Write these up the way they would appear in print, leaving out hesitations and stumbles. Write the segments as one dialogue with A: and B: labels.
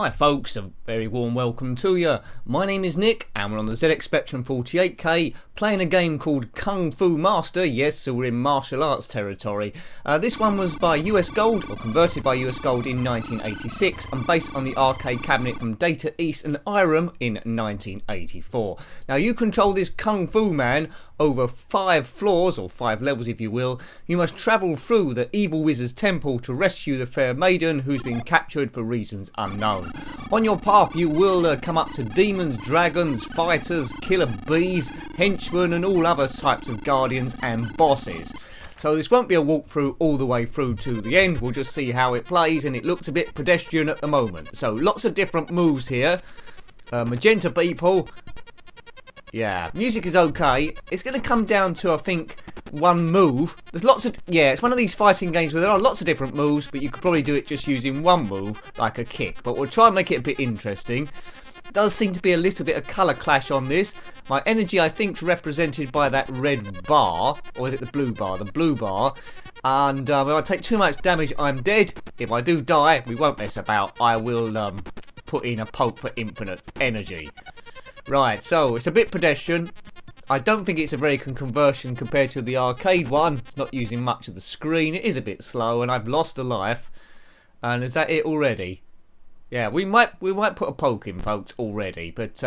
A: Hi folks, a very warm welcome to you. My name is Nick and we're on the ZX Spectrum 48K playing a game called Kung Fu Master. Yes, so we're in martial arts territory. This one was by US Gold, or converted by US Gold in 1986 and based on the arcade cabinet from Data East and IREM in 1984. Now you control this Kung Fu man over 5 floors, or 5 levels if you will. You must travel through the evil wizard's temple to rescue the fair maiden who's been captured for reasons unknown. On your path you will come up to demons, dragons, fighters, killer bees, henchmen and all other types of guardians and bosses. So this won't be a walkthrough all the way through to the end, we'll just see how it plays, and it looks a bit pedestrian at the moment. So lots of different moves here. Magenta people. Yeah, music is okay. It's going to come down to, I think, one move. There's lots of... Yeah, it's one of these fighting games where there are lots of different moves, but you could probably do it just using one move, like a kick. But we'll try and make it a bit interesting. Does seem to be a little bit of colour clash on this. My energy, I think, is represented by that red bar. Or is it the blue bar? The blue bar. And if I take too much damage, I'm dead. If I do die, we won't mess about. I will put in a poke for infinite energy. Right, so it's a bit pedestrian. I don't think it's a very good conversion compared to the arcade one. It's not using much of the screen. It is a bit slow, and I've lost a life. And is that it already? Yeah, we might put a poke in, folks, already. But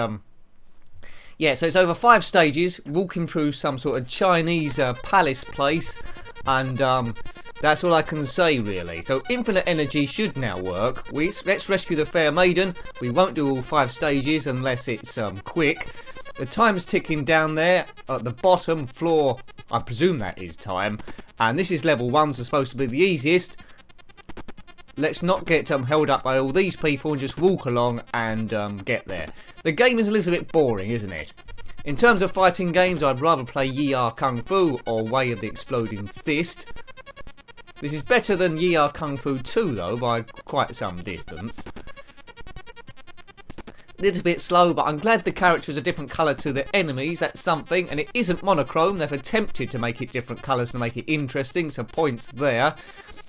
A: yeah, so it's over 5 stages, walking through some sort of Chinese palace place, and that's all I can say really. So infinite energy should now work. Let's rescue the fair maiden. We won't do all 5 stages unless it's quick. The time's ticking down there at the bottom floor. I presume that is time. And this is level 1, so supposed to be the easiest. Let's not get held up by all these people and just walk along and get there. The game is a little bit boring, isn't it? In terms of fighting games, I'd rather play Ye Are Kung Fu or Way of the Exploding Fist. This is better than Ye Are Kung Fu 2 though, by quite some distance. A little bit slow, but I'm glad the characters are a different colour to the enemies, that's something. And it isn't monochrome, they've attempted to make it different colours to make it interesting, so points there.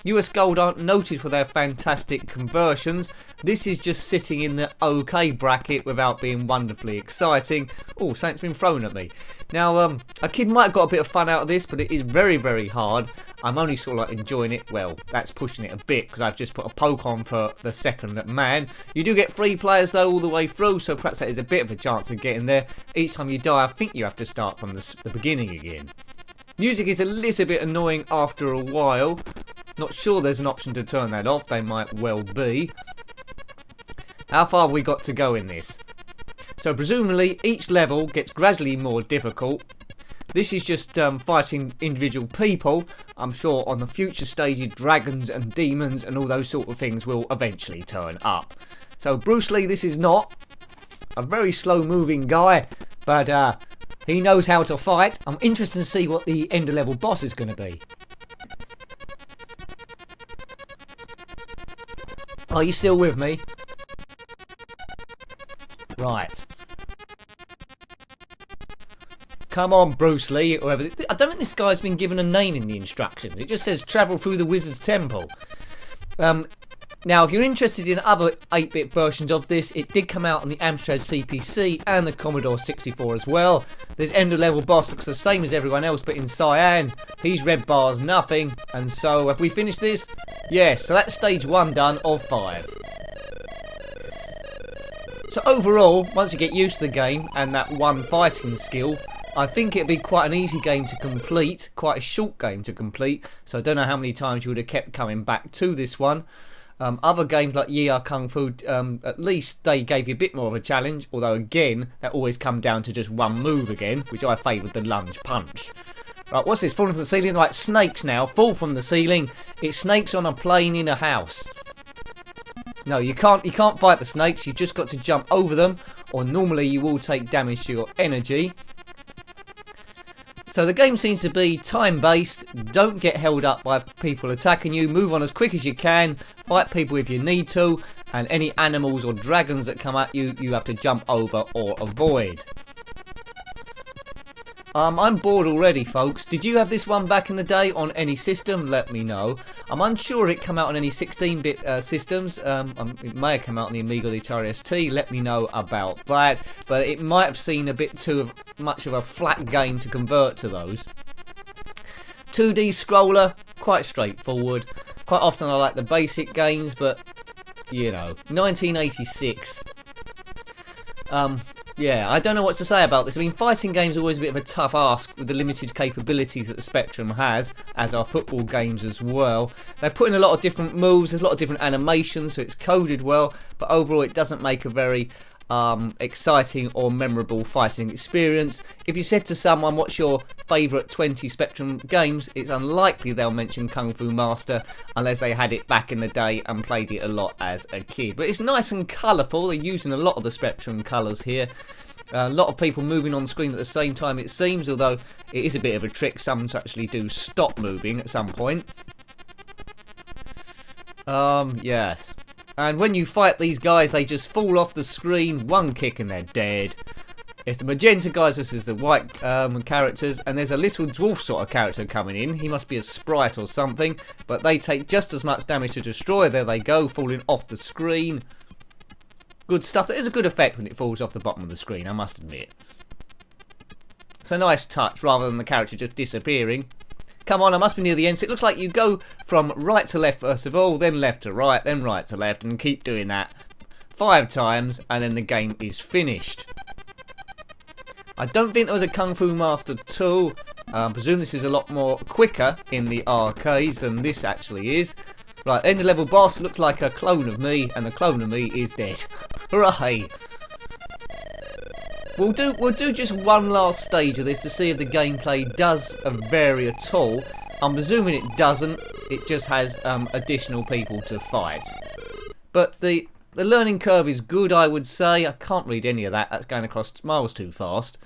A: US Gold aren't noted for their fantastic conversions. This is just sitting in the OK bracket without being wonderfully exciting. Oh, something's been thrown at me. Now, a kid might have got a bit of fun out of this, but it is very, very hard. I'm only sort of like enjoying it. Well, that's pushing it a bit because I've just put a poke on for the second man. You do get 3 players though all the way through, so perhaps that is a bit of a chance of getting there. Each time you die, I think you have to start from the beginning again. Music is a little bit annoying after a while. Not sure there's an option to turn that off, they might well be. How far have we got to go in this? So presumably each level gets gradually more difficult. This is just fighting individual people. I'm sure on the future stages dragons and demons and all those sort of things will eventually turn up. So Bruce Lee, this is not a very slow moving guy, but he knows how to fight. I'm interested to see what the end of level boss is going to be. Are you still with me? Right. Come on, Bruce Lee, or whatever. I don't think this guy's been given a name in the instructions. It just says travel through the wizard's temple. Now, if you're interested in other 8-bit versions of this, it did come out on the Amstrad CPC and the Commodore 64 as well. This end of level boss looks the same as everyone else, but in cyan. He's red bars, nothing. And so, have we finished this? Yes, so that's stage 1 done of 5. So overall, once you get used to the game and that one fighting skill, I think it'd be quite an easy game to complete, quite a short game to complete. So I don't know how many times you would have kept coming back to this one. Other games like Ye Are Kung Fu, at least they gave you a bit more of a challenge, although again, that always come down to just one move again, which I favoured the lunge punch. Right, what's this? Falling from the ceiling? Right, snakes now. Fall from the ceiling. It's snakes on a plane in a house. No, you can't fight the snakes. You've just got to jump over them, or normally you will take damage to your energy. So the game seems to be time-based. Don't get held up by people attacking you. Move on as quick as you can. Fight people if you need to. And any animals or dragons that come at you, you have to jump over or avoid. I'm bored already, folks. Did you have this one back in the day on any system? Let me know. I'm unsure it come out on any 16-bit systems. It may have come out on the Amiga or the Atari ST. Let me know about that. But it might have seen a bit too much of a flat game to convert to those. 2D scroller, quite straightforward. Quite often I like the basic games, but you know, 1986. Yeah, I don't know what to say about this. I mean, fighting games are always a bit of a tough ask with the limited capabilities that the Spectrum has, as are football games as well. They put in a lot of different moves, there's a lot of different animations, so it's coded well, but overall it doesn't make a very exciting or memorable fighting experience. If you said to someone, what's your favourite 20 Spectrum games, it's unlikely they'll mention Kung Fu Master unless they had it back in the day and played it a lot as a kid. But it's nice and colourful. They're using a lot of the Spectrum colours here. A lot of people moving on screen at the same time, it seems, although it is a bit of a trick. Some actually do stop moving at some point. Yes. And when you fight these guys, they just fall off the screen, one kick and they're dead. It's the magenta guys versus the white characters, and there's a little dwarf sort of character coming in. He must be a sprite or something, but they take just as much damage to destroy. There they go, falling off the screen. Good stuff. There is a good effect when it falls off the bottom of the screen, I must admit. It's a nice touch, rather than the character just disappearing. Come on, I must be near the end. So it looks like you go from right to left first of all, then left to right, then right to left, and keep doing that 5 times, and then the game is finished. I don't think there was a Kung Fu Master 2. I presume this is a lot more quicker in the arcades than this actually is. Right, end of level boss looks like a clone of me, and the clone of me is dead. Hooray! We'll do just one last stage of this to see if the gameplay does vary at all. I'm presuming it doesn't. It just has additional people to fight. But the learning curve is good, I would say. I can't read any of that. That's going across miles too fast.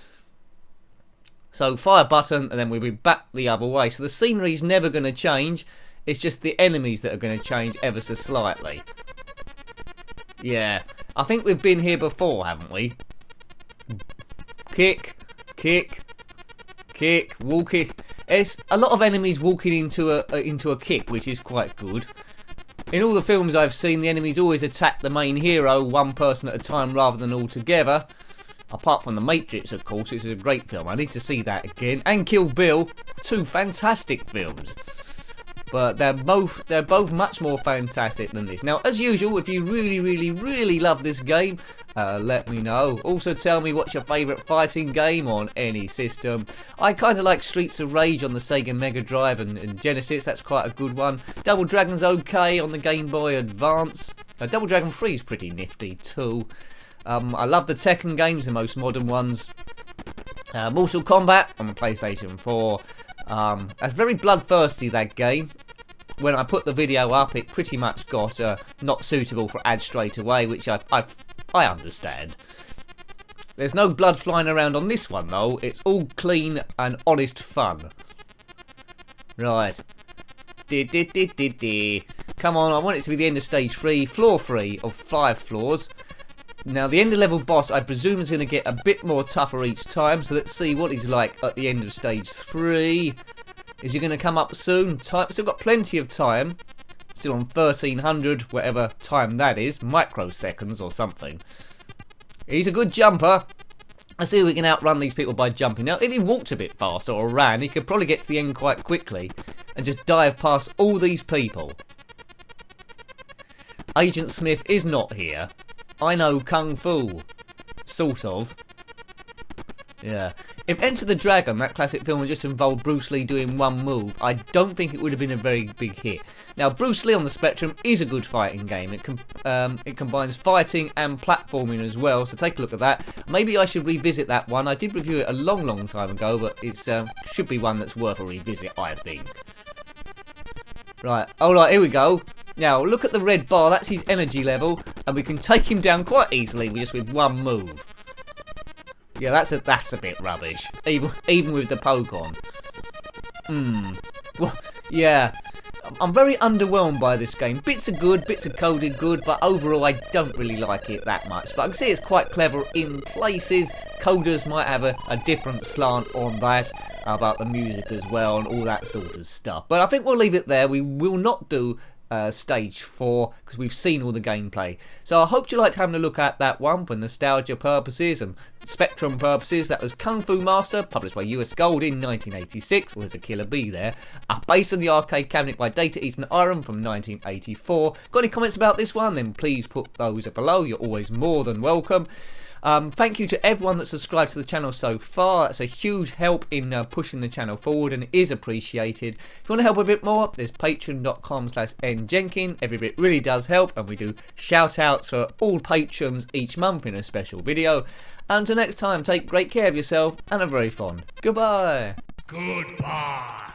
A: So fire button, and then we'll be back the other way. So the scenery's never going to change. It's just the enemies that are going to change ever so slightly. Yeah, I think we've been here before, haven't we? Kick, kick, kick, walk it. It's a lot of enemies walking into a kick, which is quite good. In all the films I've seen, the enemies always attack the main hero, one person at a time rather than all together. Apart from The Matrix, of course, it's a great film. I need to see that again. And Kill Bill, 2 fantastic films. But they're both much more fantastic than this. Now, as usual, if you really love this game, let me know. Also, tell me what's your favourite fighting game on any system. I kind of like Streets of Rage on the Sega Mega Drive and Genesis. That's quite a good one. Double Dragon's okay on the Game Boy Advance. Double Dragon 3 is pretty nifty too. I love the Tekken games, the most modern ones. Mortal Kombat on the PlayStation 4. That's very bloodthirsty, that game. When I put the video up, it pretty much got not suitable for ads straight away, which I understand. There's no blood flying around on this one though. It's all clean and honest fun. Right. Come on, I want it to be the end of stage 3, floor 3 of 5 floors. Now the end of level boss, I presume, is going to get a bit more tougher each time, so let's see what he's like at the end of stage 3. Is he going to come up soon? Still got plenty of time. Still on 1300, whatever time that is, microseconds or something. He's a good jumper. Let's see if we can outrun these people by jumping. Now, if he walked a bit faster or ran, he could probably get to the end quite quickly and just dive past all these people. Agent Smith is not here. I know Kung Fu. Sort of. Yeah. If Enter the Dragon, that classic film, had just involved Bruce Lee doing one move, I don't think it would have been a very big hit. Now, Bruce Lee on the Spectrum is a good fighting game. It combines fighting and platforming as well, so take a look at that. Maybe I should revisit that one. I did review it a long time ago, but it should be one that's worth a revisit, I think. Right, alright, here we go. Now, look at the red bar, that's his energy level, and we can take him down quite easily just with one move. Yeah, that's a bit rubbish, even with the poke on. Well, yeah, I'm very underwhelmed by this game. Bits are good, bits are coded good, but overall I don't really like it that much. But I can see it's quite clever in places. Coders might have a different slant on that, about the music as well and all that sort of stuff. But I think we'll leave it there. We will not do stage 4 because we've seen all the gameplay. So I hope you liked having a look at that one for nostalgia purposes and Spectrum purposes. That was Kung Fu Master, published by US Gold in 1986. Well, there's a killer bee there. Based on the arcade cabinet by Data East and IREM from 1984. Got any comments about this one? Then please put those below. You're always more than welcome. Thank you to everyone that subscribed to the channel so far. That's a huge help in pushing the channel forward and it is appreciated. If you want to help a bit more, there's patreon.com/njenkin. Every bit really does help, and we do shout outs for all patrons each month in a special video. Until next time, take great care of yourself and a very fond goodbye.
B: Goodbye.